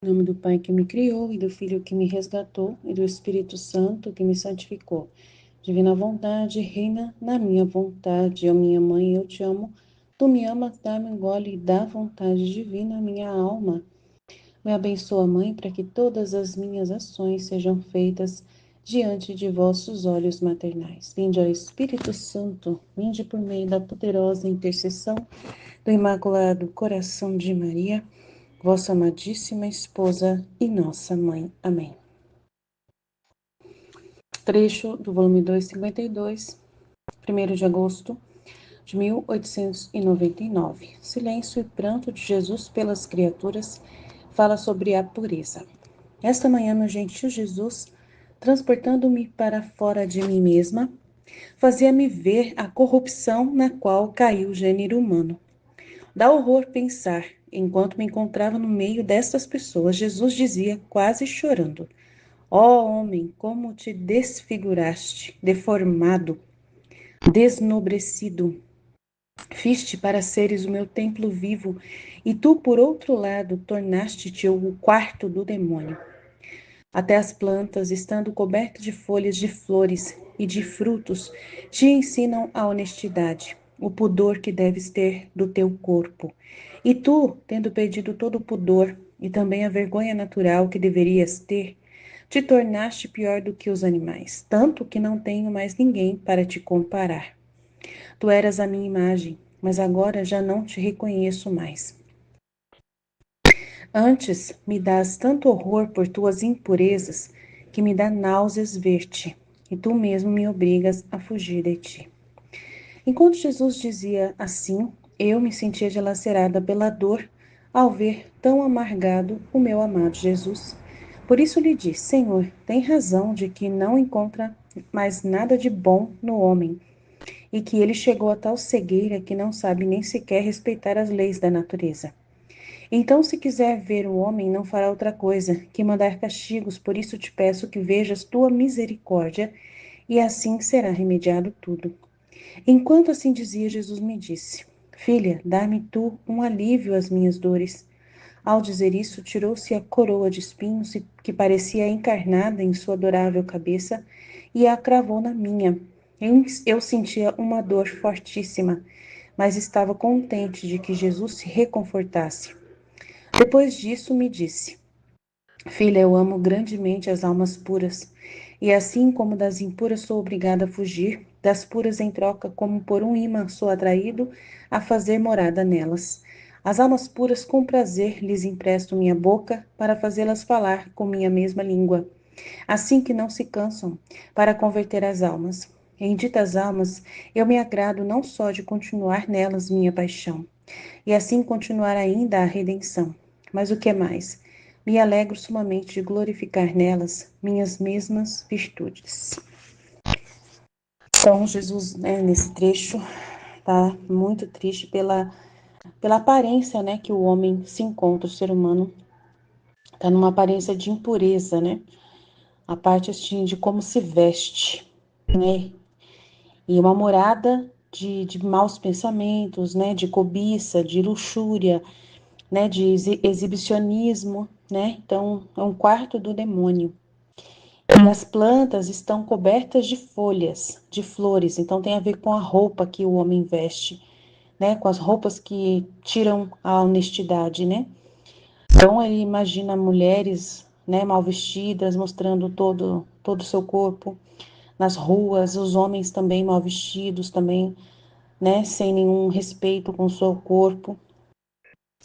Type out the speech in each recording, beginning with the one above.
Em nome do Pai que me criou, e do Filho que me resgatou, e do Espírito Santo que me santificou. Divina vontade, reina na minha vontade. Ó minha mãe, eu te amo. Tu me amas, dá-me um gole da vontade divina, minha alma. Me abençoa, Mãe, para que todas as minhas ações sejam feitas diante de vossos olhos maternais. Vinde, ó Espírito Santo, vinde por meio da poderosa intercessão do Imaculado Coração de Maria, vossa amadíssima esposa e nossa mãe. Amém. Trecho do volume 252, 1º de agosto de 1899. Silêncio e pranto de Jesus pelas criaturas fala sobre a pureza. Esta manhã, meu gentil Jesus, transportando-me para fora de mim mesma, fazia-me ver a corrupção na qual caiu o gênero humano. Dá horror pensar, enquanto me encontrava no meio destas pessoas, Jesus dizia, quase chorando: ó homem, como te desfiguraste, deformado, desnobrecido. Fiz-te para seres o meu templo vivo, e tu, por outro lado, tornaste-te o quarto do demônio. Até as plantas, estando cobertas de folhas de flores e de frutos, te ensinam a honestidade, o pudor que deves ter do teu corpo. E tu, tendo perdido todo o pudor e também a vergonha natural que deverias ter, te tornaste pior do que os animais, tanto que não tenho mais ninguém para te comparar. Tu eras a minha imagem, mas agora já não te reconheço mais. Antes me dás tanto horror por tuas impurezas, que me dá náuseas ver-te, e tu mesmo me obrigas a fugir de ti. Enquanto Jesus dizia assim, eu me sentia dilacerada pela dor ao ver tão amargado o meu amado Jesus. Por isso lhe disse, Senhor, tem razão de que não encontra mais nada de bom no homem, e que ele chegou a tal cegueira que não sabe nem sequer respeitar as leis da natureza. Então, se quiser ver o homem, não fará outra coisa que mandar castigos, por isso te peço que vejas tua misericórdia, e assim será remediado tudo. Enquanto assim dizia, Jesus me disse, filha, dá-me tu um alívio às minhas dores. Ao dizer isso, tirou-se a coroa de espinhos que parecia encarnada em sua adorável cabeça e a cravou na minha. Eu sentia uma dor fortíssima, mas estava contente de que Jesus se reconfortasse. Depois disso, me disse, filha, eu amo grandemente as almas puras, e assim como das impuras sou obrigada a fugir, das puras em troca, como por um imã sou atraído a fazer morada nelas. As almas puras com prazer lhes empresto minha boca para fazê-las falar com minha mesma língua, assim que não se cansam, para converter as almas. Em ditas almas, eu me agrado não só de continuar nelas minha paixão, e assim continuar ainda a redenção, mas o que é mais? Me alegro sumamente de glorificar nelas minhas mesmas virtudes. Então, Jesus, nesse trecho, tá muito triste pela aparência, que o homem se encontra, o ser humano tá numa aparência de impureza, a parte assim de como se veste, e uma morada de maus pensamentos, de cobiça, de luxúria, de exibicionismo, Então, é um quarto do demônio. E as plantas estão cobertas de folhas, de flores, então tem a ver com a roupa que o homem veste, Com as roupas que tiram a honestidade, Então, ele imagina mulheres, mal vestidas, mostrando todo o seu corpo nas ruas, os homens também mal vestidos, também, sem nenhum respeito com o seu corpo.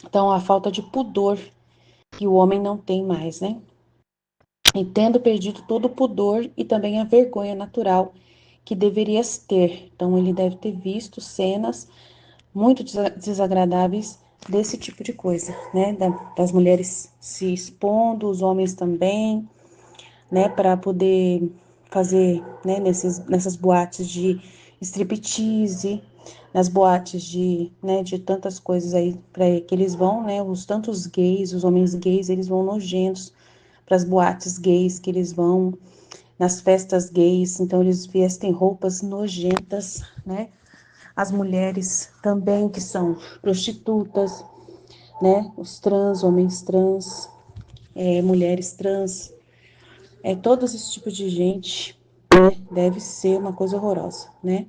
Então, a falta de pudor que o homem não tem mais, E tendo perdido todo o pudor e também a vergonha natural que deverias ter. Então, ele deve ter visto cenas muito desagradáveis desse tipo de coisa, Das mulheres se expondo, os homens também, para poder fazer, nessas boates de striptease, nas boates de tantas coisas aí para que eles vão, os tantos gays, os homens gays, eles vão nojentos para as boates gays que eles vão, nas festas gays, então eles vestem roupas nojentas, As mulheres também que são prostitutas, os trans, homens trans, mulheres trans, todos esse tipo de gente, né, deve ser uma coisa horrorosa, né?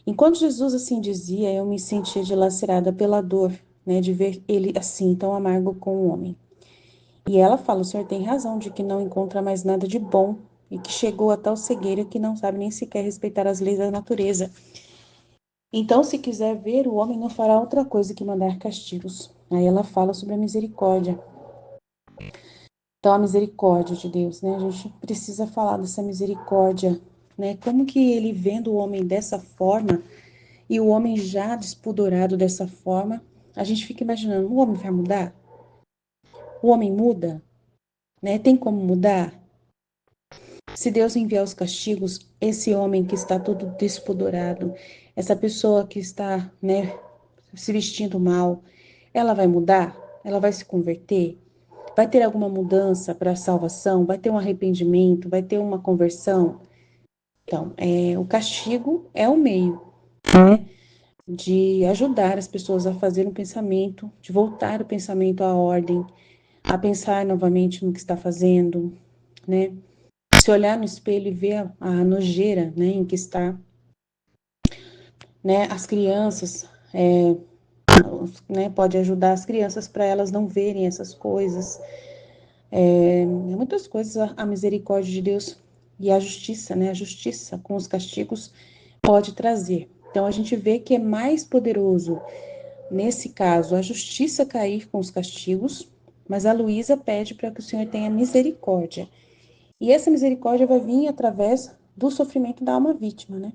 Enquanto Jesus assim dizia, eu me sentia dilacerada pela dor, né, de ver ele assim, tão amargo com o homem. E ela fala, o Senhor tem razão de que não encontra mais nada de bom e que chegou a tal cegueira que não sabe nem sequer respeitar as leis da natureza. Então, se quiser ver, o homem não fará outra coisa que mandar castigos. Aí ela fala sobre a misericórdia. Então, a misericórdia de Deus, né? A gente precisa falar dessa misericórdia, né? Como que ele vendo o homem dessa forma e o homem já despudorado dessa forma, a gente fica imaginando, o homem vai mudar? O homem muda? Né? Tem como mudar? Se Deus enviar os castigos, esse homem que está todo despudorado, essa pessoa que está, né, se vestindo mal, ela vai mudar? Ela vai se converter? Vai ter alguma mudança para a salvação? Vai ter um arrependimento? Vai ter uma conversão? Então, o castigo é o meio, né, de ajudar as pessoas a fazer um pensamento, de voltar o pensamento à ordem, a pensar novamente no que está fazendo, né? Se olhar no espelho e ver a nojeira, né, em que está, né? As crianças, né, pode ajudar as crianças para elas não verem essas coisas. Muitas coisas a misericórdia de Deus e a justiça, né? A justiça com os castigos pode trazer. Então a gente vê que é mais poderoso, nesse caso, a justiça cair com os castigos, mas a Luísa pede para que o Senhor tenha misericórdia. E essa misericórdia vai vir através do sofrimento da alma vítima, né?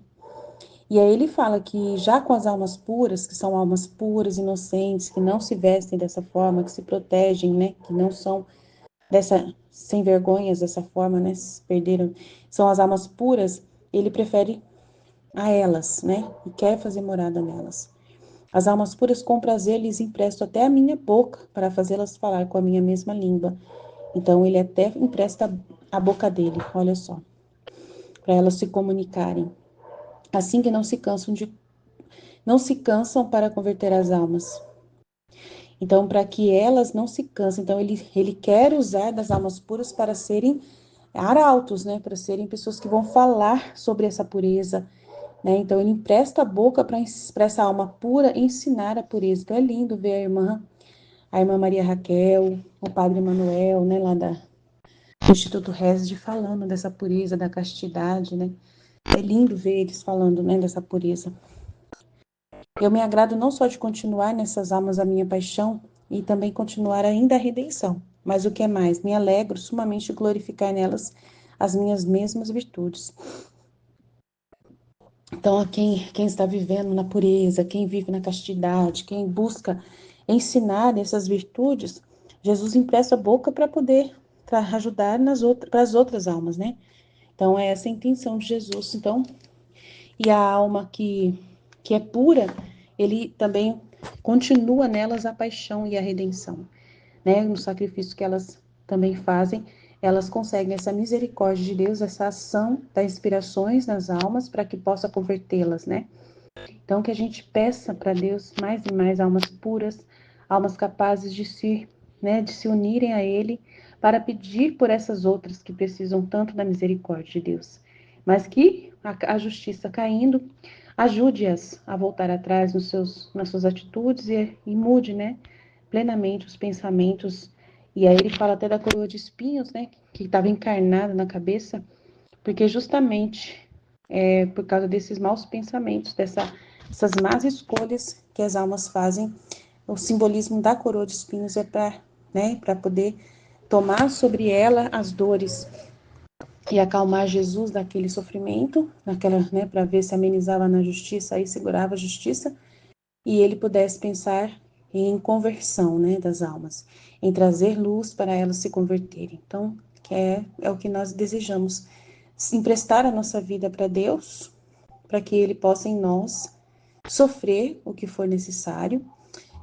E aí ele fala que já com as almas puras, que são almas puras, inocentes, que não se vestem dessa forma, que se protegem, né? Que não são sem vergonhas dessa forma, né? Se perderam, são as almas puras, ele prefere a elas, né? E quer fazer morada nelas. As almas puras com prazer lhes empresto até a minha boca para fazê-las falar com a minha mesma língua. Então ele até empresta a boca dele, olha só, para elas se comunicarem. Assim que não se cansam para converter as almas. Então, para que elas não se cansem, então ele quer usar das almas puras para serem arautos, né? Para serem pessoas que vão falar sobre essa pureza, né? Então, ele empresta a boca para essa alma pura ensinar a pureza. Então, é lindo ver a irmã Maria Raquel, o padre Manuel, né? Lá do Instituto Resd falando dessa pureza, da castidade, né? É lindo ver eles falando, né? Dessa pureza. Eu me agrado não só de continuar nessas almas a minha paixão, e também continuar ainda a redenção, mas o que é mais, me alegro sumamente de glorificar nelas as minhas mesmas virtudes. Então, quem está vivendo na pureza, quem vive na castidade, quem busca ensinar essas virtudes, Jesus empresta a boca para poder ajudar para as outras almas, né? Então, é essa a intenção de Jesus. Então, e a alma que é pura, ele também continua nelas a paixão e a redenção, né? No sacrifício que elas também fazem, elas conseguem essa misericórdia de Deus, essa ação das inspirações nas almas para que possa convertê-las, né? Então que a gente peça para Deus mais e mais almas puras, almas capazes né, de se unirem a Ele para pedir por essas outras que precisam tanto da misericórdia de Deus, mas que a justiça caindo ajude-as a voltar atrás nas suas atitudes e mude, né, plenamente os pensamentos. E aí ele fala até da coroa de espinhos, né, que estava encarnada na cabeça, porque justamente por causa desses maus pensamentos, dessas más escolhas que as almas fazem, o simbolismo da coroa de espinhos é para, né, para poder tomar sobre ela as dores e acalmar Jesus daquele sofrimento, né, para ver se amenizava na justiça, aí segurava a justiça, e ele pudesse pensar em conversão, né, das almas, em trazer luz para elas se converterem. Então, é o que nós desejamos, emprestar a nossa vida para Deus, para que Ele possa em nós sofrer o que for necessário,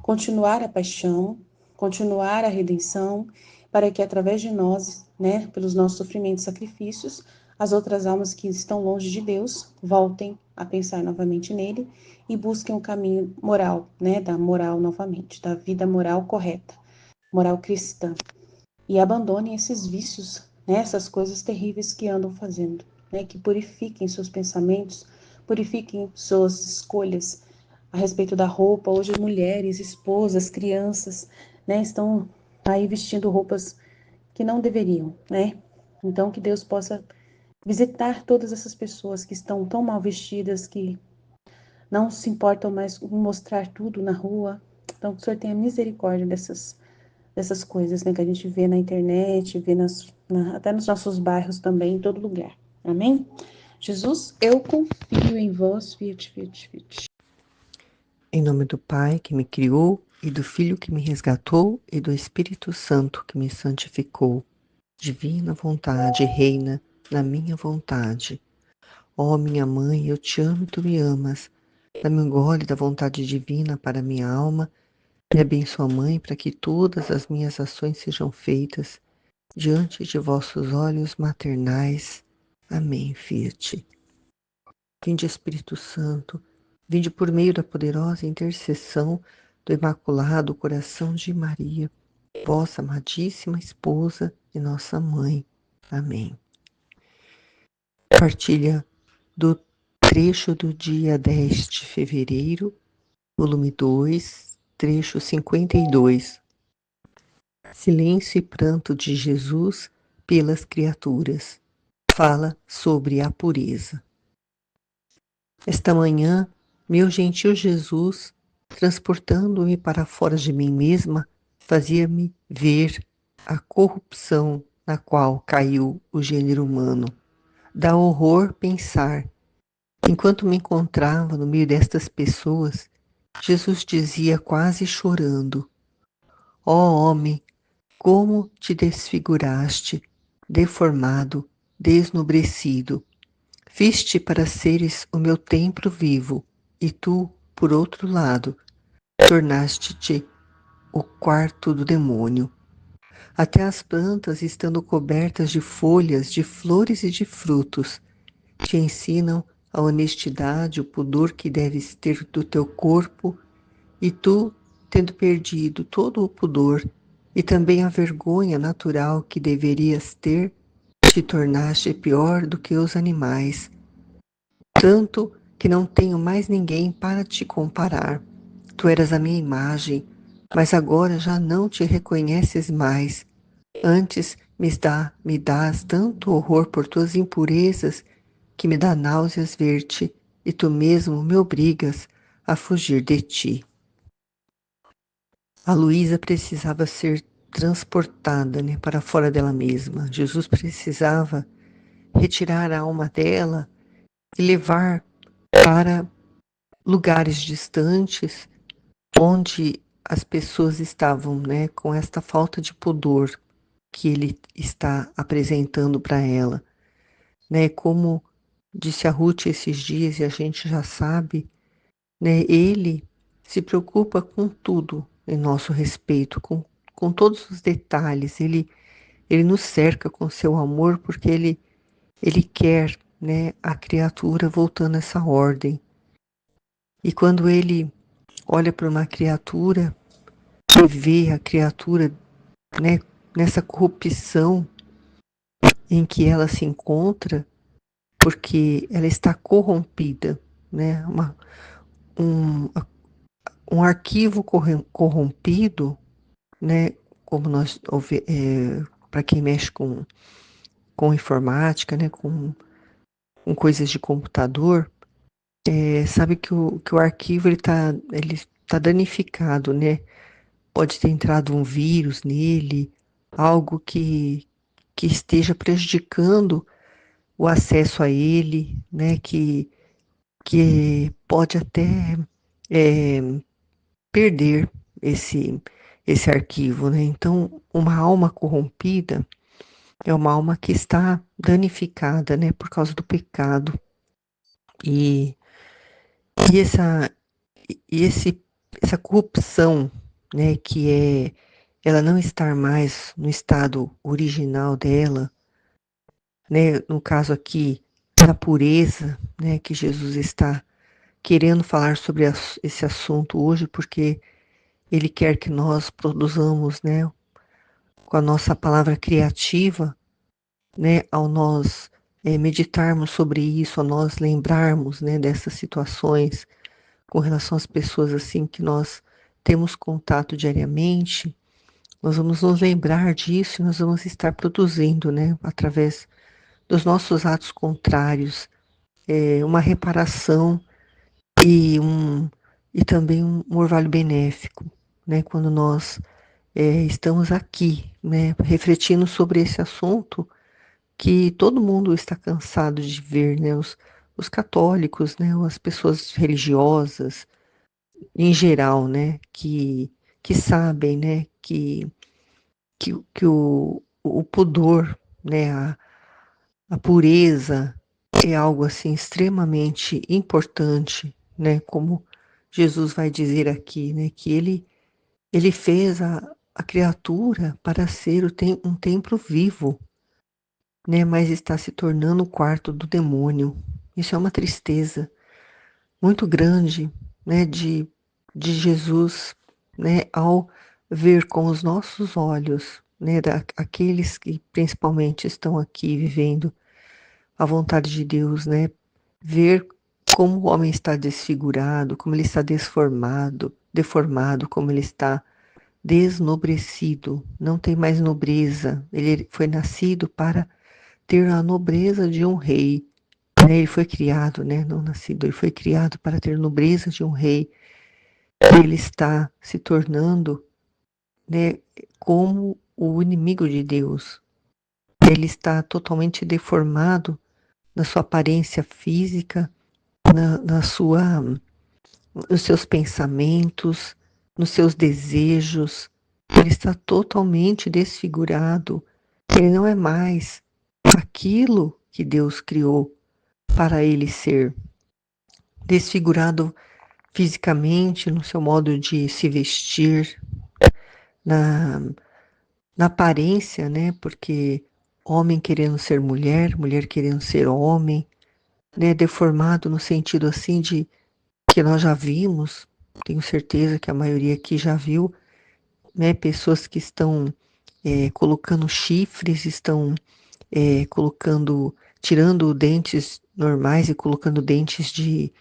continuar a paixão, continuar a redenção, para que através de nós, né, pelos nossos sofrimentos e sacrifícios, as outras almas que estão longe de Deus voltem a pensar novamente nele e busquem um caminho moral, né, da moral novamente, da vida moral correta, moral cristã. e abandonem esses vícios, né, essas coisas terríveis que andam fazendo, né, que purifiquem seus pensamentos, purifiquem suas escolhas a respeito da roupa. Hoje mulheres, esposas, crianças, né, estão aí vestindo roupas que não deveriam, né? Então que Deus possa visitar todas essas pessoas que estão tão mal vestidas, que não se importam mais em mostrar tudo na rua. Então que o Senhor tenha misericórdia dessas coisas, né, que a gente vê na internet, vê até nos nossos bairros também, em todo lugar. Amém? Jesus, eu confio em vós, fiat, fiat, fiat. Em nome do Pai que me criou, e do Filho que me resgatou, e do Espírito Santo que me santificou. Divina vontade reina na minha vontade. Ó minha mãe, eu te amo e tu me amas. Dá-me um gole da vontade divina para minha alma. Me abençoa, Mãe, para que todas as minhas ações sejam feitas diante de vossos olhos maternais. Amém, Fiat. Vinde, Espírito Santo, vinde por meio da poderosa intercessão do Imaculado Coração de Maria, vossa amadíssima esposa e nossa mãe. Amém. Partilha do trecho do dia 10 de fevereiro, volume 2, trecho 52. Silêncio e pranto de Jesus pelas criaturas. Fala sobre a pureza. Esta manhã, meu gentil Jesus, transportando-me para fora de mim mesma, fazia-me ver a corrupção na qual caiu o gênero humano. Dá horror pensar. Enquanto me encontrava no meio destas pessoas, Jesus dizia quase chorando: Ó homem, como te desfiguraste, deformado, desnobrecido. Fiz-te para seres o meu templo vivo, e tu, por outro lado, tornaste-te o quarto do demônio. Até as plantas, estando cobertas de folhas, de flores e de frutos, te ensinam a honestidade, o pudor que deves ter do teu corpo, e tu, tendo perdido todo o pudor e também a vergonha natural que deverias ter, te tornaste pior do que os animais, tanto que não tenho mais ninguém para te comparar. Tu eras a minha imagem, mas agora já não te reconheces mais. Antes me dás tanto horror por tuas impurezas que me dá náuseas ver-te, e tu mesmo me obrigas a fugir de ti. A Luísa precisava ser transportada, né, para fora dela mesma. Jesus precisava retirar a alma dela e levar para lugares distantes onde as pessoas estavam, né, com esta falta de pudor que ele está apresentando para ela, né? Como disse a Ruth esses dias e a gente já sabe, né? Ele se preocupa com tudo em nosso respeito, com todos os detalhes. Ele nos cerca com seu amor porque ele quer, né, a criatura voltando a essa ordem. E quando ele olha para uma criatura e vê a criatura, né, nessa corrupção em que ela se encontra, porque ela está corrompida, né, um, um arquivo corrompido, né, como nós, para quem mexe com informática, né, com coisas de computador, sabe que o arquivo ele tá danificado, né? Pode ter entrado um vírus nele, algo que esteja prejudicando o acesso a ele, né? Que pode até é, perder esse arquivo, né? Então, uma alma corrompida é uma alma que está danificada, né? Por causa do pecado. E, e essa corrupção, né, que é ela não estar mais no estado original dela, né, no caso aqui da pureza, né, que Jesus está querendo falar sobre esse assunto hoje, porque ele quer que nós produzamos, né, com a nossa palavra criativa, né, ao nós meditarmos sobre isso, ao nós lembrarmos, né, dessas situações com relação às pessoas assim que nós temos contato diariamente, nós vamos nos lembrar disso e nós vamos estar produzindo, né, através dos nossos atos contrários, uma reparação e, e também um orvalho benéfico, né, quando nós estamos aqui, né, refletindo sobre esse assunto que todo mundo está cansado de ver, né, os católicos, né, as pessoas religiosas, em geral, né, que sabem, né, que o pudor, né, a pureza é algo assim extremamente importante, né, como Jesus vai dizer aqui, né, que ele fez a criatura para ser um templo vivo, né, mas está se tornando o quarto do demônio. Isso é uma tristeza muito grande, né, de Jesus, né, ao ver com os nossos olhos, né, aqueles que principalmente estão aqui vivendo a vontade de Deus, né, ver como o homem está desfigurado, como ele está deformado, como ele está desnobrecido, não tem mais nobreza. Ele foi nascido para ter a nobreza de um rei, né? Ele foi criado, né? Não nascido, ele foi criado para ter a nobreza de um rei. Ele está se tornando, né, como o inimigo de Deus. Ele está totalmente deformado na sua aparência física, na sua, nos seus pensamentos, nos seus desejos. Ele está totalmente desfigurado. Ele não é mais aquilo que Deus criou para ele ser. Desfigurado fisicamente, no seu modo de se vestir, na, na aparência, né? Porque homem querendo ser mulher, mulher querendo ser homem, né? Deformado no sentido assim de que nós já vimos, tenho certeza que a maioria aqui já viu, né? Pessoas que estão colocando chifres, estão colocando, tirando dentes normais e colocando dentes de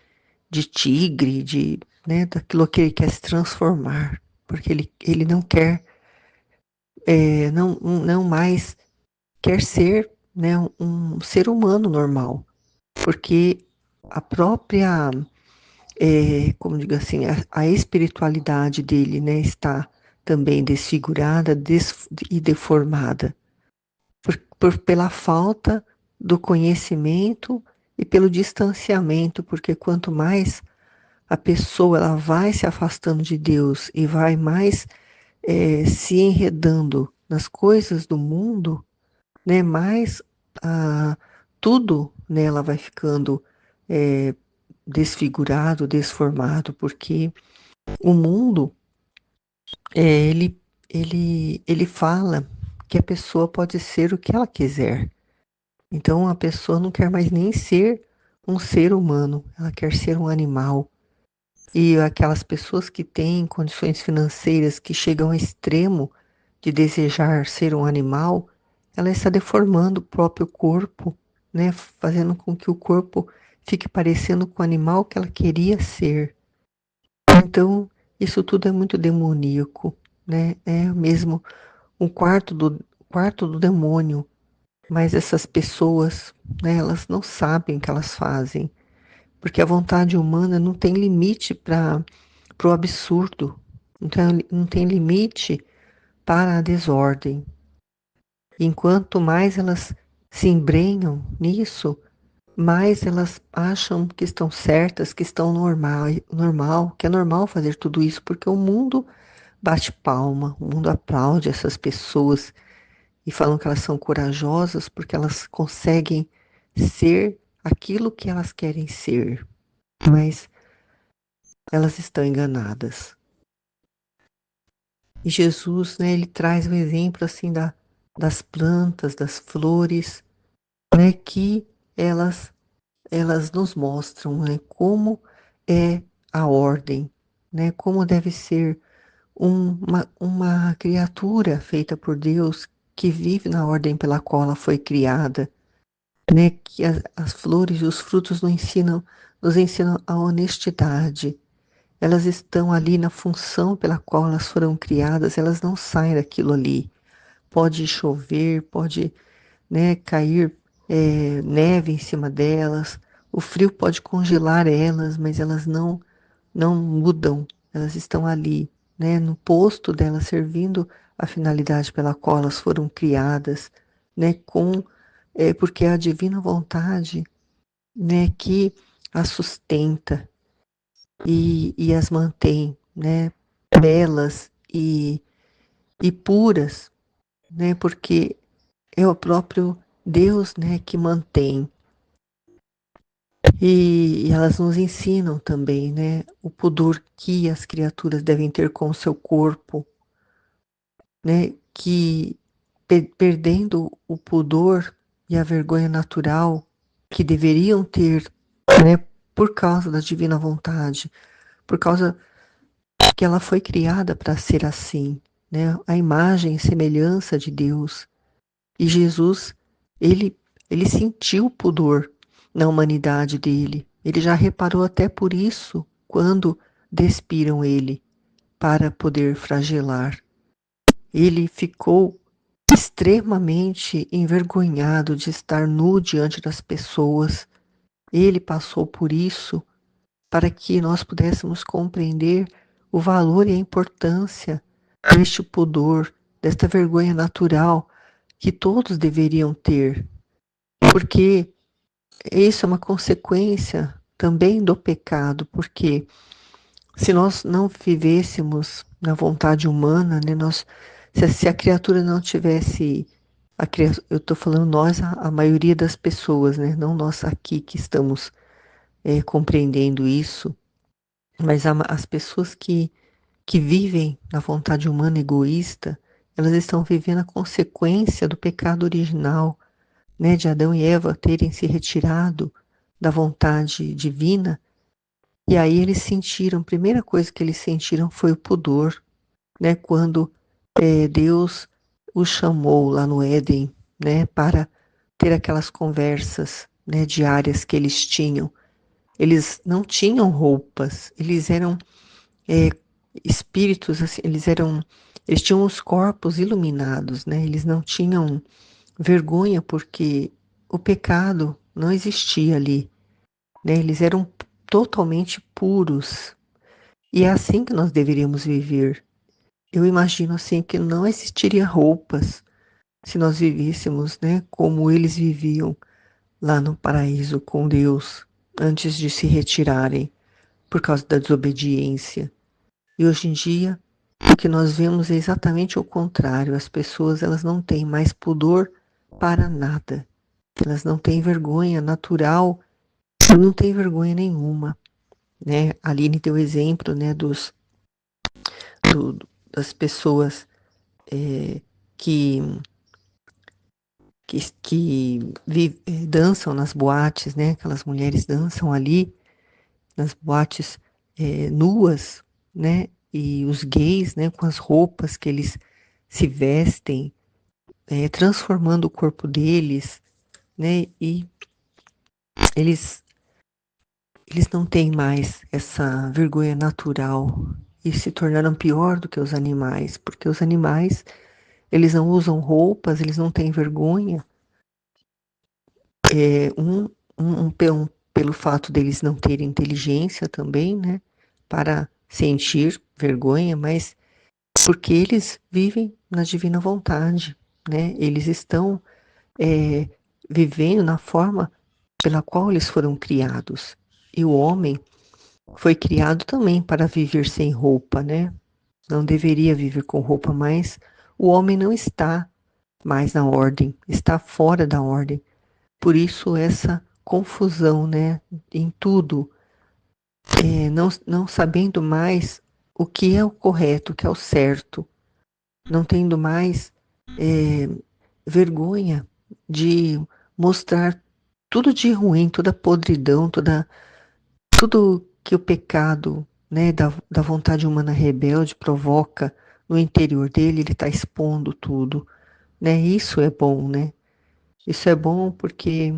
tigre, né, daquilo que ele quer se transformar, porque ele não quer, não mais quer ser, né, um ser humano normal, porque a própria, como digo assim, a espiritualidade dele, né, está também desfigurada e deformada pela falta do conhecimento e pelo distanciamento, porque quanto mais a pessoa ela vai se afastando de Deus e vai mais se enredando nas coisas do mundo, né, mais tudo nela vai ficando desfigurado, desformado, porque o mundo, ele fala que a pessoa pode ser o que ela quiser. Então a pessoa não quer mais nem ser um ser humano, ela quer ser um animal. E aquelas pessoas que têm condições financeiras que chegam ao extremo de desejar ser um animal, ela está deformando o próprio corpo, né? Fazendo com que o corpo fique parecendo com o animal que ela queria ser. Então, isso tudo é muito demoníaco, né? É mesmo um quarto do demônio. Mas essas pessoas, né, elas não sabem o que elas fazem, porque a vontade humana não tem limite para o absurdo, então não tem limite para a desordem. Enquanto mais elas se embrenham nisso, mais elas acham que estão certas, que estão normal, que é normal fazer tudo isso, porque o mundo bate palma, o mundo aplaude essas pessoas e falam que elas são corajosas porque elas conseguem ser aquilo que elas querem ser, mas elas estão enganadas. E Jesus, né, ele traz o exemplo assim das plantas, das flores, né, que elas nos mostram, né, como é a ordem, né, como deve ser uma criatura feita por Deus que vive na ordem pela qual ela foi criada, né? Que as flores e os frutos nos ensinam a honestidade. Elas estão ali na função pela qual elas foram criadas, elas não saem daquilo ali. Pode chover, pode, né, cair neve em cima delas, o frio pode congelar elas, mas elas não mudam, elas estão ali, né, no posto delas, servindo a finalidade pela qual elas foram criadas, né, porque é a divina vontade, né, que as sustenta e as mantém, né, belas e puras, né, porque é o próprio Deus, né, que mantém. E elas nos ensinam também, né, o pudor que as criaturas devem ter com o seu corpo, né, que perdendo o pudor e a vergonha natural que deveriam ter, né, por causa da divina vontade, por causa que ela foi criada para ser assim, né, a imagem e semelhança de Deus. E Jesus, ele, ele sentiu o pudor na humanidade dele. Ele já reparou até por isso quando despiram ele para poder flagelar. Ele ficou extremamente envergonhado de estar nu diante das pessoas. Ele passou por isso para que nós pudéssemos compreender o valor e a importância deste pudor, desta vergonha natural que todos deveriam ter, porque isso é uma consequência também do pecado, porque se nós não vivêssemos na vontade humana, né, se a criatura não tivesse, eu estou falando nós, a maioria das pessoas, né, não nós aqui que estamos compreendendo isso, mas as pessoas que vivem na vontade humana egoísta, elas estão vivendo a consequência do pecado original, né, de Adão e Eva terem se retirado da vontade divina, e aí eles sentiram, a primeira coisa que eles sentiram foi o pudor, né, quando Deus os chamou lá no Éden, né, para ter aquelas conversas, né, diárias que eles tinham. Eles não tinham roupas, eles eram espíritos, assim, eles tinham os corpos iluminados, né, eles não tinham vergonha porque o pecado não existia ali, né? Eles eram totalmente puros. E é assim que nós deveríamos viver. Eu imagino assim que não existiria roupas se nós vivêssemos, né, como eles viviam lá no paraíso com Deus antes de se retirarem por causa da desobediência. E hoje em dia, o que nós vemos é exatamente o contrário. As pessoas, elas não têm mais pudor para nada. Elas não têm vergonha natural, não têm vergonha nenhuma, né? A Aline deu exemplo, né, das pessoas que, dançam nas boates, né? Aquelas mulheres dançam ali nas boates nuas, né? E os gays, né, com as roupas que eles se vestem, transformando o corpo deles, né? E eles eles não têm mais essa vergonha natural e se tornaram pior do que os animais, porque os animais, eles não usam roupas, eles não têm vergonha. Pelo fato deles não terem inteligência também, né, para sentir vergonha, mas porque eles vivem na divina vontade, né, eles estão vivendo na forma pela qual eles foram criados. E o homem foi criado também para viver sem roupa, né? Não deveria viver com roupa, mas o homem não está mais na ordem, está fora da ordem. Por isso essa confusão, né? Em tudo, não sabendo mais o que é o correto, o que é o certo, não tendo mais vergonha de mostrar tudo de ruim, toda podridão, tudo que o pecado né, da vontade humana rebelde provoca no interior dele, ele está expondo tudo, né? Isso é bom, né? Isso é bom porque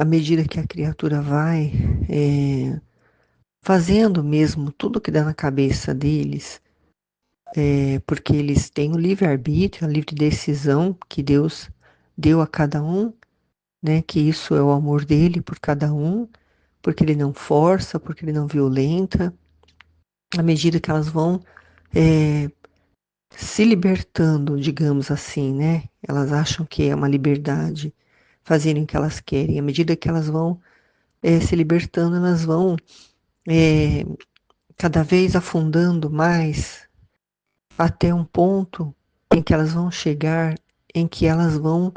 à medida que a criatura vai fazendo mesmo tudo que dá na cabeça deles, porque eles têm o livre-arbítrio, a livre decisão que Deus deu a cada um, né? Que isso é o amor dele por cada um, porque ele não força, porque ele não violenta. À medida que elas vão é, se libertando, digamos assim, né? Elas acham que é uma liberdade fazerem o que elas querem. À medida que elas vão se libertando, elas vão é, cada vez afundando mais até um ponto em que elas vão chegar, em que elas vão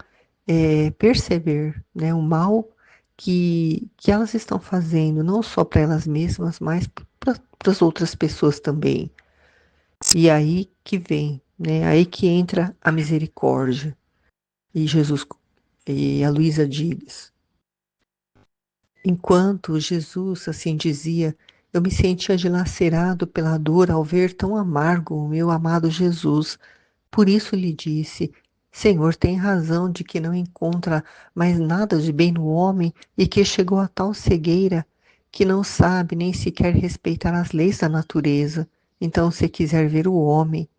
perceber, né, o mal que elas estão fazendo, não só para elas mesmas, mas para as outras pessoas também. E aí que vem, né, aí que entra a misericórdia. E Jesus e a Luísa diz, enquanto Jesus assim dizia, eu me sentia dilacerado pela dor ao ver tão amargo o meu amado Jesus. Por isso lhe disse, Senhor, tem razão de que não encontra mais nada de bem no homem e que chegou a tal cegueira que não sabe nem sequer respeitar as leis da natureza. Então, se quiser ver o homem,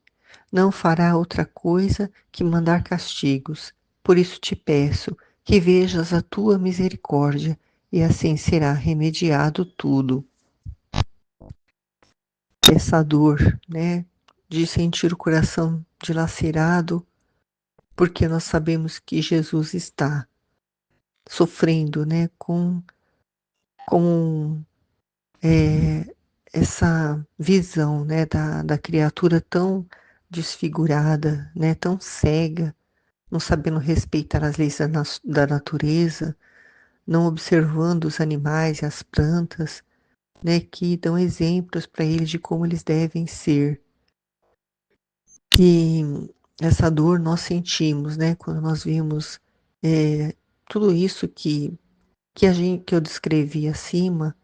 não fará outra coisa que mandar castigos. Por isso te peço que vejas a tua misericórdia, e assim será remediado tudo. Essa dor, né, de sentir o coração dilacerado, porque nós sabemos que Jesus está sofrendo, né, com essa visão, né, da criatura tão desfigurada, né, tão cega, não sabendo respeitar as leis da natureza, não observando os animais e as plantas, né, que dão exemplos para eles de como eles devem ser. E essa dor nós sentimos, né, quando nós vimos tudo isso que eu descrevi acima,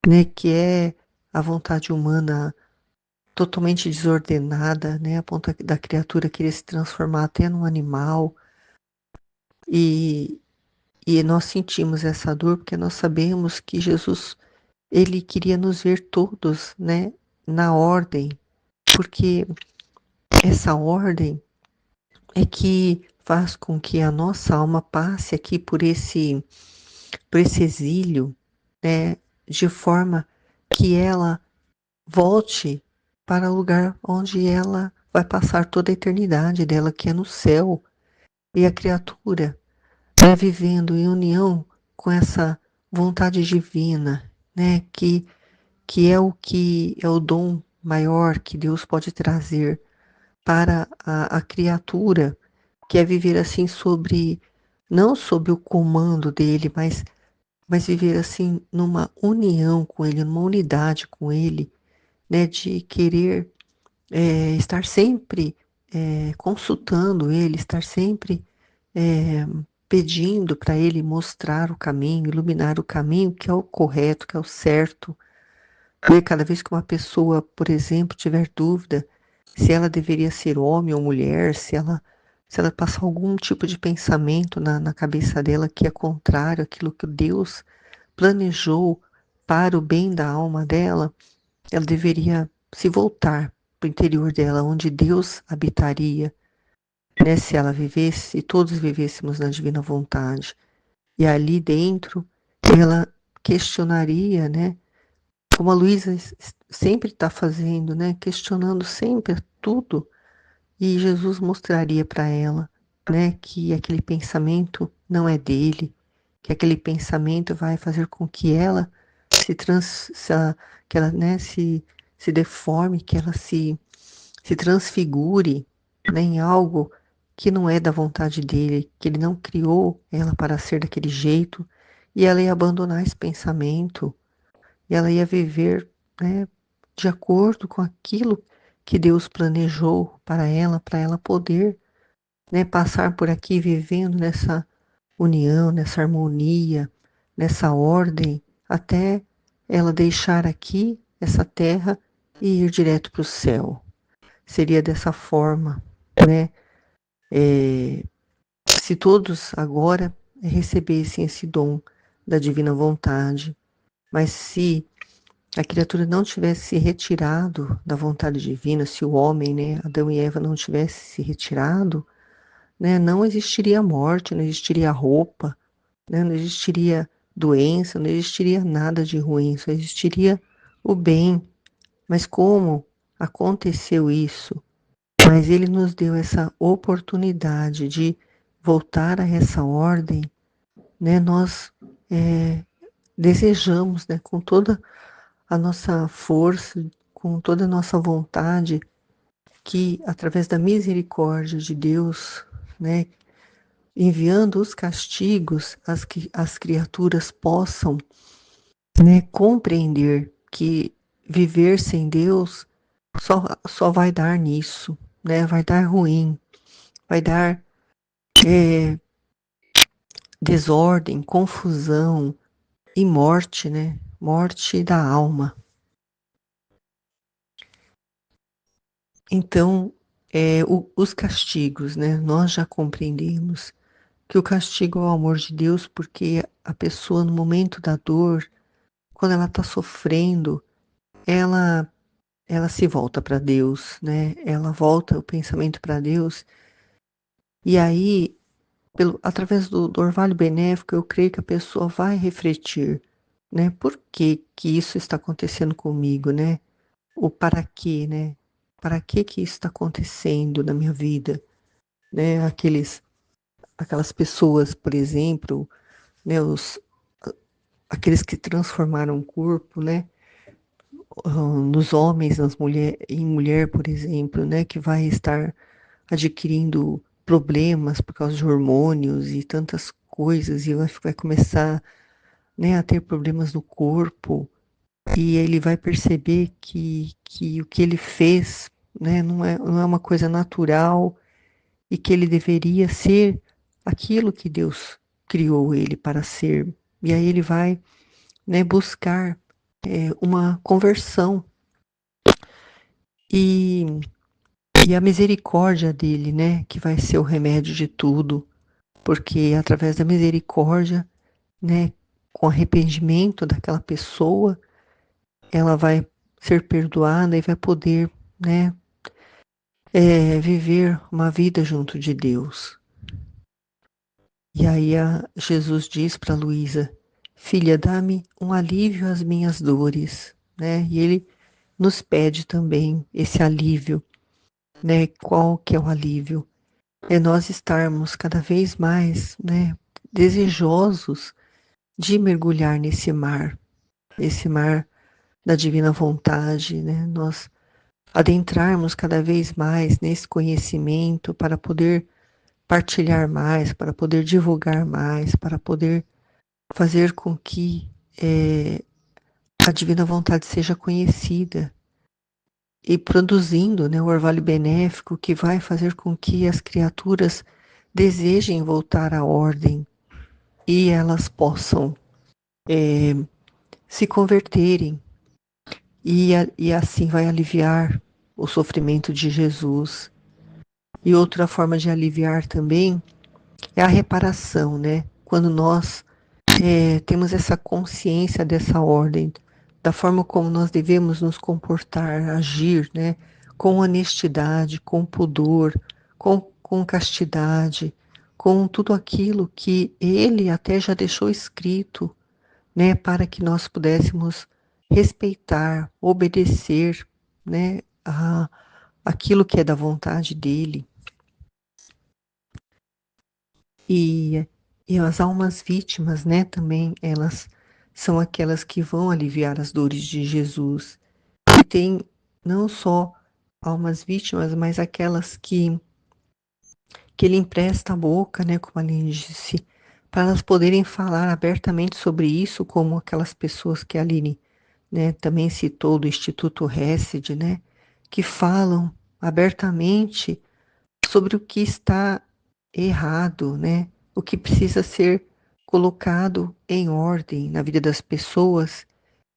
né, que é a vontade humana totalmente desordenada, né, a ponto da criatura querer se transformar até num animal. E, e nós sentimos essa dor porque nós sabemos que Jesus, ele queria nos ver todos, né, na ordem, porque essa ordem é que faz com que a nossa alma passe aqui por esse exílio, né, de forma que ela volte para o lugar onde ela vai passar toda a eternidade dela, que é no céu. E a criatura está vivendo em união com essa vontade divina, né, que é o dom maior que Deus pode trazer para a criatura, que é viver assim não sob o comando dele, mas viver assim numa união com ele, numa unidade com ele, né, de querer estar sempre consultando ele, estar sempre é, pedindo para ele mostrar o caminho, iluminar o caminho que é o correto, que é o certo. E cada vez que uma pessoa, por exemplo, tiver dúvida se ela deveria ser homem ou mulher, se ela passar algum tipo de pensamento na cabeça dela que é contrário àquilo que Deus planejou para o bem da alma dela, ela deveria se voltar para o interior dela, onde Deus habitaria, né? Se ela vivesse, se todos vivêssemos na divina vontade. E ali dentro, ela questionaria, né? Como a Luísa sempre está fazendo, né? Questionando sempre tudo. E Jesus mostraria para ela, né? Que aquele pensamento não é dele, que aquele pensamento vai fazer com que ela que ela, né, se deforme, que ela se transfigure, né, em algo que não é da vontade dele, que ele não criou ela para ser daquele jeito, e ela ia abandonar esse pensamento, e ela ia viver, né, de acordo com aquilo que Deus planejou para ela poder, né, passar por aqui vivendo nessa união, nessa harmonia, nessa ordem, até ela deixar aqui, essa terra e ir direto para o céu. Seria dessa forma, né? Se todos agora recebessem esse dom da divina vontade, mas se a criatura não tivesse se retirado da vontade divina, se o homem, né, Adão e Eva não tivesse se retirado, né, não existiria morte, não existiria roupa, né, não existiria doença, não existiria nada de ruim, só existiria o bem. Mas como aconteceu isso? Mas ele nos deu essa oportunidade de voltar a essa ordem, né? Nós desejamos, né, com toda a nossa força, com toda a nossa vontade, que através da misericórdia de Deus, né, enviando os castigos, as criaturas possam, né, compreender que viver sem Deus só vai dar nisso, né, vai dar ruim, vai dar desordem, confusão e morte, né, morte da alma. Então, os castigos, né? Nós já compreendemos que o castigo é o amor de Deus, porque a pessoa, no momento da dor, quando ela está sofrendo, ela se volta para Deus, né? Ela volta o pensamento para Deus. E aí, através do orvalho benéfico, eu creio que a pessoa vai refletir, né? Por que que isso está acontecendo comigo, né? O para quê, né? Para que isso está acontecendo na minha vida, né? Aquelas pessoas, por exemplo, né? Aqueles que transformaram o corpo, né? Nos homens, em mulher, por exemplo, né? Que vai estar adquirindo problemas por causa de hormônios e tantas coisas e vai começar, né? A ter problemas no corpo e ele vai perceber que o que ele fez, né? Não é uma coisa natural e que ele deveria ser aquilo que Deus criou ele para ser. E aí ele vai, né, buscar uma conversão e, e a misericórdia dele, né, que vai ser o remédio de tudo, porque através da misericórdia, né, com arrependimento daquela pessoa, ela vai ser perdoada e vai poder, né, viver uma vida junto de Deus. E aí Jesus diz para Luísa, filha, dá-me um alívio às minhas dores, né? E ele nos pede também esse alívio, né? Qual que é o alívio? É nós estarmos cada vez mais, né, desejosos de mergulhar esse mar da divina vontade, né? Nós adentrarmos cada vez mais nesse conhecimento para poder partilhar mais, para poder divulgar mais, para poder fazer com que a divina vontade seja conhecida e produzindo, né, o orvalho benéfico que vai fazer com que as criaturas desejem voltar à ordem e elas possam se converterem e assim vai aliviar o sofrimento de Jesus. E outra forma de aliviar também é a reparação, né? Quando nós temos essa consciência dessa ordem, da forma como nós devemos nos comportar, agir, né? Com honestidade, com pudor, com castidade, com tudo aquilo que ele até já deixou escrito, né? Para que nós pudéssemos respeitar, obedecer, né? Aquilo que é da vontade dele. E, e as almas vítimas, né, também, elas são aquelas que vão aliviar as dores de Jesus. E tem não só almas vítimas, mas aquelas que ele empresta a boca, né, como a Aline disse, para elas poderem falar abertamente sobre isso, como aquelas pessoas que a Aline, né, também citou do Instituto Hesed, né, que falam abertamente sobre o que está errado, né? O que precisa ser colocado em ordem na vida das pessoas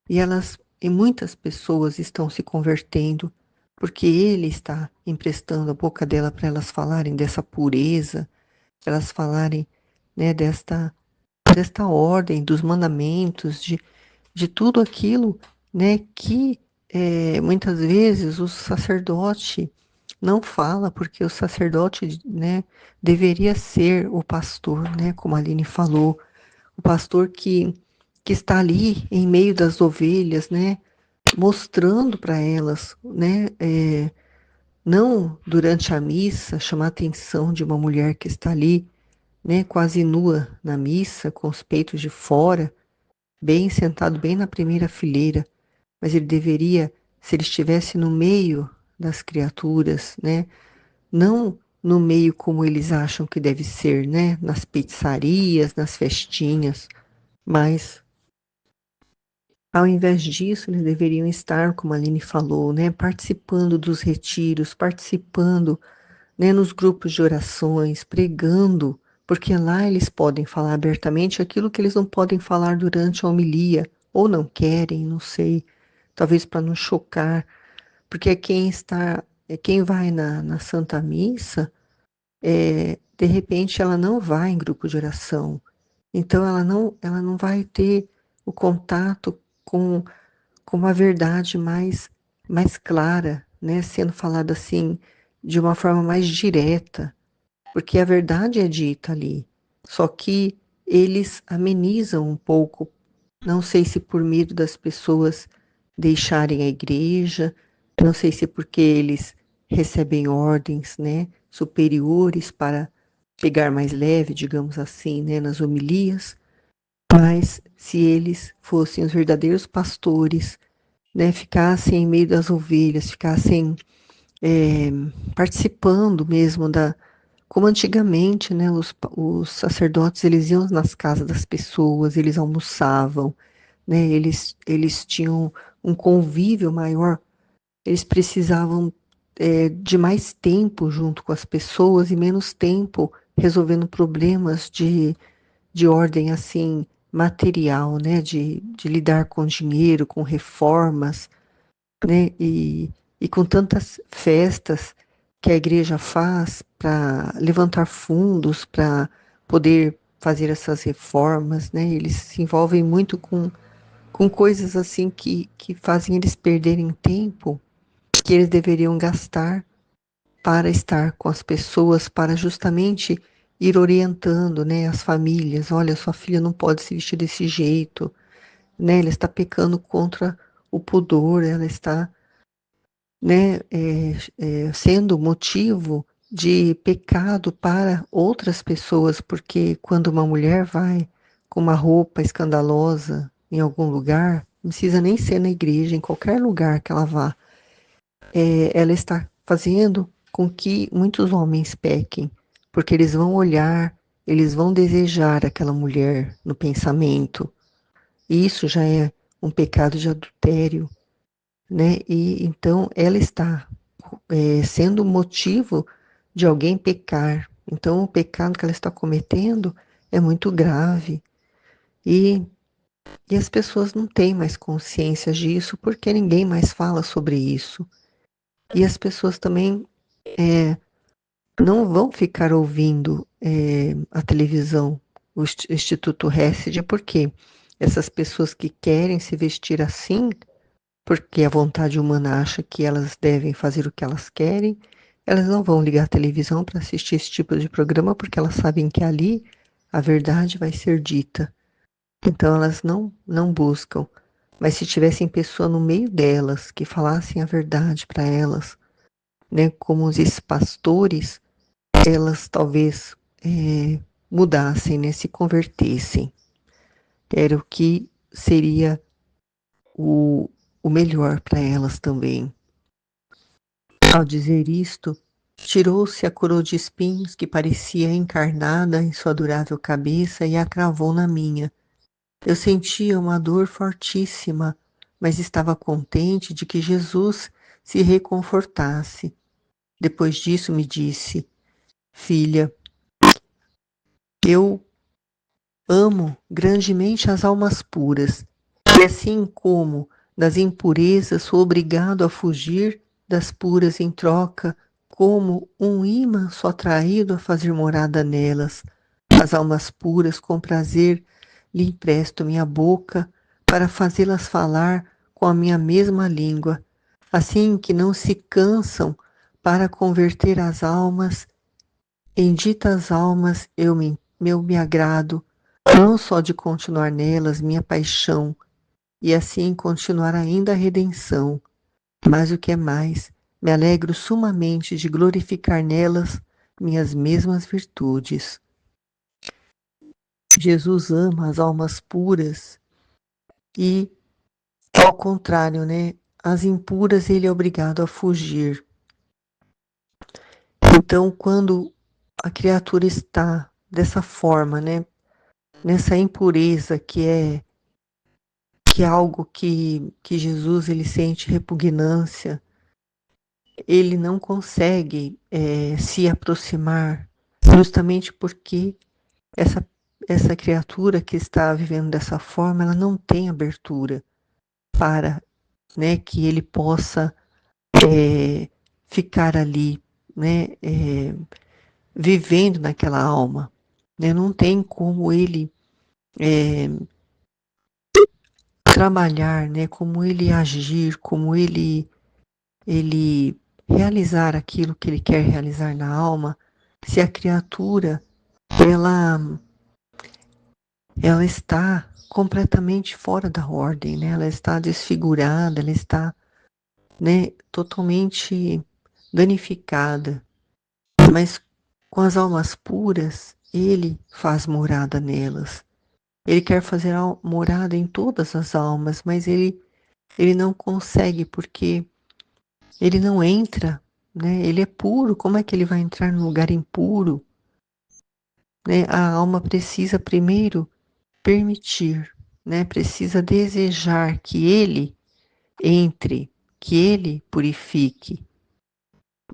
e elas e muitas pessoas estão se convertendo porque ele está emprestando a boca dela para elas falarem dessa pureza, para elas falarem, né, desta ordem, dos mandamentos, de tudo aquilo, né, que muitas vezes o sacerdote não fala, porque o sacerdote, né, deveria ser o pastor, né, como a Aline falou, o pastor que está ali em meio das ovelhas, né, mostrando para elas, né, não durante a missa chamar a atenção de uma mulher que está ali, né, quase nua na missa, com os peitos de fora, bem sentado bem na primeira fileira, mas ele deveria, se ele estivesse no meio das criaturas, né, não no meio como eles acham que deve ser, né, nas pizzarias, nas festinhas, mas ao invés disso, eles deveriam estar, como a Aline falou, né, participando dos retiros, participando, né, nos grupos de orações, pregando, porque lá eles podem falar abertamente aquilo que eles não podem falar durante a homilia, ou não querem, não sei, talvez para não chocar, porque quem vai na Santa Missa, de repente ela não vai em grupo de oração, então ela não vai ter o contato com uma verdade mais clara, né, sendo falada assim de uma forma mais direta, porque a verdade é dita ali, só que eles amenizam um pouco, não sei se por medo das pessoas deixarem a igreja, não sei se porque eles recebem ordens, né, superiores para pegar mais leve, digamos assim, né, nas homilias, mas se eles fossem os verdadeiros pastores, né, ficassem em meio das ovelhas, ficassem participando mesmo como antigamente, né, os sacerdotes eles iam nas casas das pessoas, eles almoçavam, né, eles tinham um convívio maior, eles precisavam de mais tempo junto com as pessoas e menos tempo resolvendo problemas de ordem assim material, né, de lidar com dinheiro, com reformas, né, e com tantas festas que a igreja faz para levantar fundos, para poder fazer essas reformas, né, eles se envolvem muito com coisas assim que fazem eles perderem tempo que eles deveriam gastar para estar com as pessoas, para justamente ir orientando, né, as famílias. Olha, sua filha não pode se vestir desse jeito, né? Ela está pecando contra o pudor, ela está, né, sendo motivo de pecado para outras pessoas, porque quando uma mulher vai com uma roupa escandalosa em algum lugar, não precisa nem ser na igreja, em qualquer lugar que ela vá, ela está fazendo com que muitos homens pequem, porque eles vão olhar, eles vão desejar aquela mulher no pensamento. E isso já é um pecado de adultério, né? E então ela está sendo motivo de alguém pecar. Então o pecado que ela está cometendo é muito grave. E, e as pessoas não têm mais consciência disso porque ninguém mais fala sobre isso. E as pessoas também não vão ficar ouvindo a televisão, o Instituto Hesed, porque essas pessoas que querem se vestir assim, porque a vontade humana acha que elas devem fazer o que elas querem, elas não vão ligar a televisão para assistir esse tipo de programa, porque elas sabem que ali a verdade vai ser dita. Então elas não buscam. Mas se tivessem pessoa no meio delas que falassem a verdade para elas, né, como os pastores, elas talvez mudassem, né, se convertessem. Era o que seria o, o melhor para elas também. Ao dizer isto, tirou-se a coroa de espinhos que parecia encarnada em sua durável cabeça e a cravou na minha. Eu sentia uma dor fortíssima, mas estava contente de que Jesus se reconfortasse. Depois disso me disse: Filha, eu amo grandemente as almas puras, e assim como das impurezas, sou obrigado a fugir das puras em troca, como um imã sou atraído a fazer morada nelas. As almas puras, com prazer, lhe empresto minha boca para fazê-las falar com a minha mesma língua, assim que não se cansam para converter as almas. Em ditas almas eu me agrado, não só de continuar nelas minha paixão, e assim continuar ainda a redenção, mas o que é mais, me alegro sumamente de glorificar nelas minhas mesmas virtudes. Jesus ama as almas puras e, ao contrário, né, as impuras ele é obrigado a fugir. Então, quando a criatura está dessa forma, né, nessa impureza que é algo que Jesus ele sente repugnância, ele não consegue se aproximar, justamente porque essa criatura que está vivendo dessa forma, ela não tem abertura para, né, que ele possa ficar ali, né, vivendo naquela alma, né? Não tem como ele trabalhar, né, como ele agir, como ele realizar aquilo que ele quer realizar na alma, se a criatura ela está completamente fora da ordem, né? Ela está desfigurada, ela está, né, totalmente danificada. Mas com as almas puras, ele faz morada nelas. Ele quer fazer morada em todas as almas, mas ele não consegue porque ele não entra, né? Ele é puro, como é que ele vai entrar num lugar impuro? Né? A alma precisa primeiro permitir, né? Precisa desejar que ele entre, que ele purifique.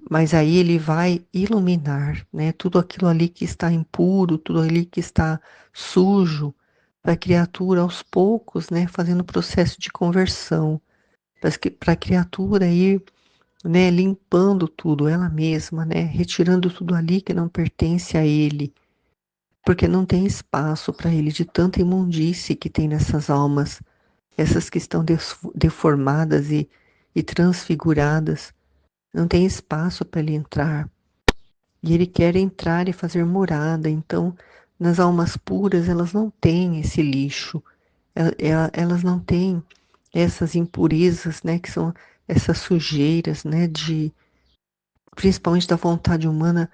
Mas aí ele vai iluminar, né? Tudo aquilo ali que está impuro, tudo ali que está sujo, para a criatura aos poucos, né? Fazendo o processo de conversão, para a criatura ir, né, limpando tudo ela mesma, né, retirando tudo ali que não pertence a ele, porque não tem espaço para ele de tanta imundície que tem nessas almas, essas que estão deformadas e transfiguradas, não tem espaço para ele entrar. E ele quer entrar e fazer morada, então nas almas puras elas não têm esse lixo, elas não têm essas impurezas, né, que são essas sujeiras, né, principalmente da vontade humana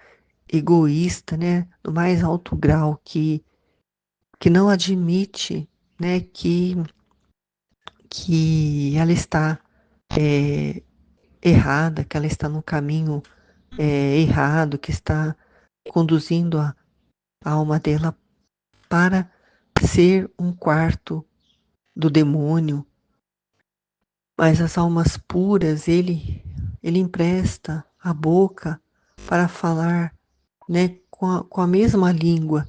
egoísta, né, do mais alto grau, que não admite, né, que ela está errada, que ela está no caminho errado, que está conduzindo a alma dela para ser um quarto do demônio. Mas as almas puras, ele empresta a boca para falar, né, com a mesma língua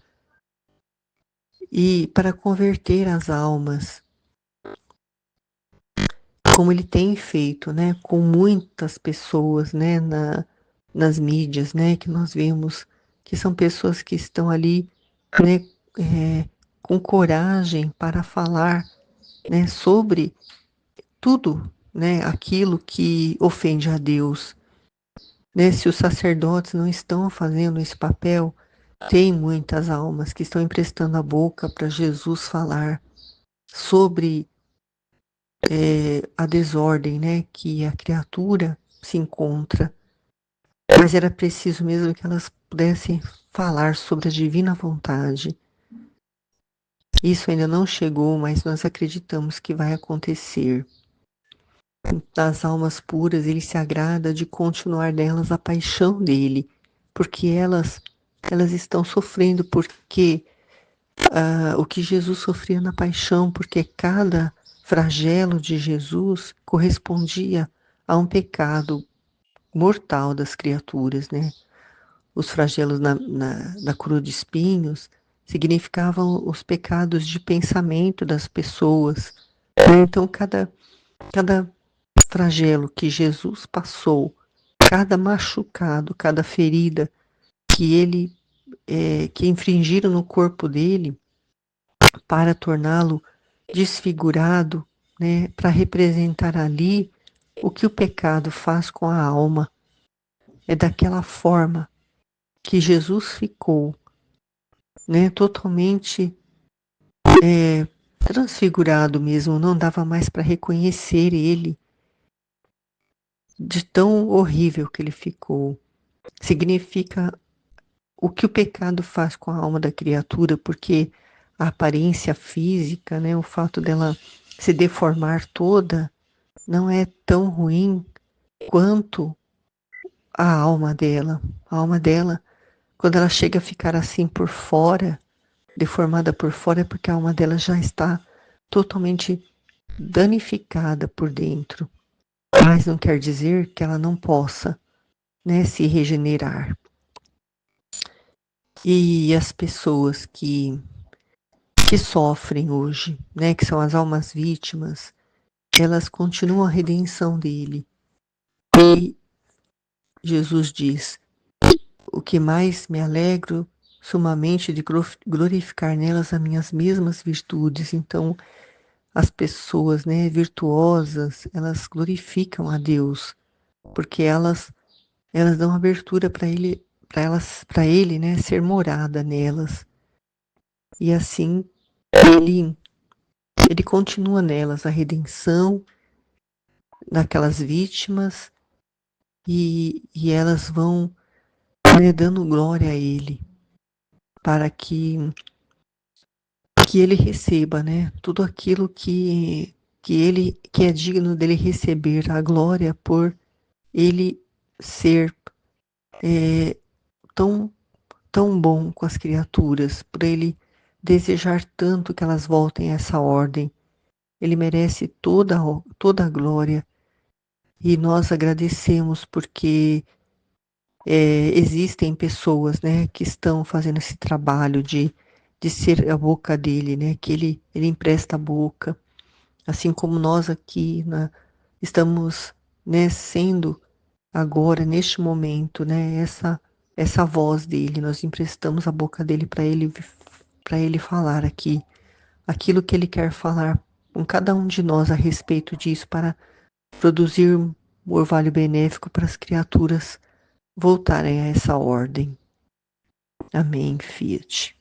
e para converter as almas, como ele tem feito, né, com muitas pessoas, né, nas mídias, né, que nós vemos que são pessoas que estão ali, né, com coragem para falar, né, sobre tudo, né, aquilo que ofende a Deus. Né, se os sacerdotes não estão fazendo esse papel, tem muitas almas que estão emprestando a boca para Jesus falar sobre a desordem, né, que a criatura se encontra. Mas era preciso mesmo que elas pudessem falar sobre a divina vontade. Isso ainda não chegou, mas nós acreditamos que vai acontecer. Das almas puras, ele se agrada de continuar nelas a paixão dele, porque elas estão sofrendo, porque o que Jesus sofria na paixão, porque cada flagelo de Jesus correspondia a um pecado mortal das criaturas, né? Os flagelos na cruz de espinhos significavam os pecados de pensamento das pessoas. Então, cada flagelo que Jesus passou, cada machucado, cada ferida que ele que infringiram no corpo dele para torná-lo desfigurado, né, para representar ali o que o pecado faz com a alma. É daquela forma que Jesus ficou, né, totalmente transfigurado mesmo, não dava mais para reconhecer ele, de tão horrível que ele ficou. Significa o que o pecado faz com a alma da criatura, porque a aparência física, né, o fato dela se deformar toda, não é tão ruim quanto a alma dela. A alma dela, quando ela chega a ficar assim por fora, deformada por fora, é porque a alma dela já está totalmente danificada por dentro. Mas não quer dizer que ela não possa, né, se regenerar. E as pessoas que sofrem hoje, né, que são as almas vítimas, elas continuam a redenção dele. E Jesus diz: o que mais me alegro sumamente de glorificar nelas as minhas mesmas virtudes. Então, as pessoas, né, virtuosas, elas glorificam a Deus, porque elas dão abertura para ele, para ele, né, ser morada nelas. E assim ele continua nelas a redenção daquelas vítimas e elas vão, né, dando glória a ele para que ele receba, né, tudo aquilo que é digno dele receber, a glória por ele ser tão tão bom com as criaturas, por ele desejar tanto que elas voltem a essa ordem. Ele merece toda a glória e nós agradecemos porque existem pessoas, né, que estão fazendo esse trabalho de ser a boca dele, né, que ele empresta a boca, assim como nós aqui, né, estamos, né, sendo agora, neste momento, né, essa voz dele, nós emprestamos a boca dele para ele falar aqui, aquilo que ele quer falar com cada um de nós a respeito disso, para produzir um orvalho benéfico para as criaturas voltarem a essa ordem. Amém, Fiat.